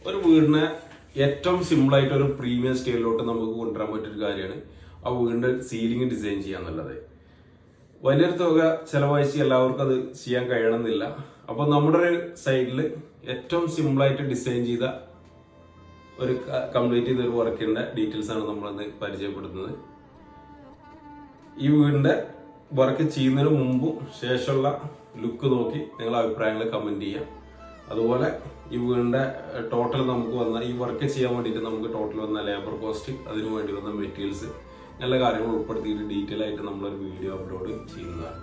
ഒരു വീടിനെ ഏറ്റവും സിമ്പിളായിട്ട് ഒരു പ്രീമിയം സ്കെയിലോട്ട് നമുക്ക് കൊണ്ടുവരാൻ പറ്റിയൊരു കാര്യമാണ് ആ വീടിന്റെ സീലിംഗ് ഡിസൈൻ ചെയ്യാന്നുള്ളത്. വലിയൊരു തുക ചെലവഴിച്ച് എല്ലാവർക്കും അത് ചെയ്യാൻ കഴിയണമെന്നില്ല. അപ്പോൾ നമ്മുടെ ഒരു സൈഡിൽ ഏറ്റവും സിമ്പിളായിട്ട് ഡിസൈൻ ചെയ്ത ഒരു കംപ്ലീറ്റ് ചെയ്ത ഒരു വർക്കിന്റെ ഡീറ്റെയിൽസ് ആണ് നമ്മളിന്ന് പരിചയപ്പെടുത്തുന്നത്. ഈ വീടിന്റെ വർക്ക് ചെയ്യുന്നതിന് മുമ്പും ശേഷമുള്ള ലുക്ക് നോക്കി നിങ്ങളുടെ അഭിപ്രായങ്ങൾ കമന്റ് ചെയ്യാം. അതുപോലെ ഈ വീടിന്റെ ടോട്ടൽ നമുക്ക് വന്ന ഈ വർക്ക് ചെയ്യാൻ വേണ്ടിയിട്ട് നമുക്ക് ടോട്ടൽ വന്ന ലേബർ കോസ്റ്റ്, അതിനു വേണ്ടി വന്ന മെറ്റീരിയൽസ്, എല്ലാ കാര്യങ്ങളും ഉൾപ്പെടുത്തിയിട്ട് ഡീറ്റെയിൽ ആയിട്ട് നമ്മളൊരു വീഡിയോ അപ്ലോഡ് ചെയ്യുന്നതാണ്.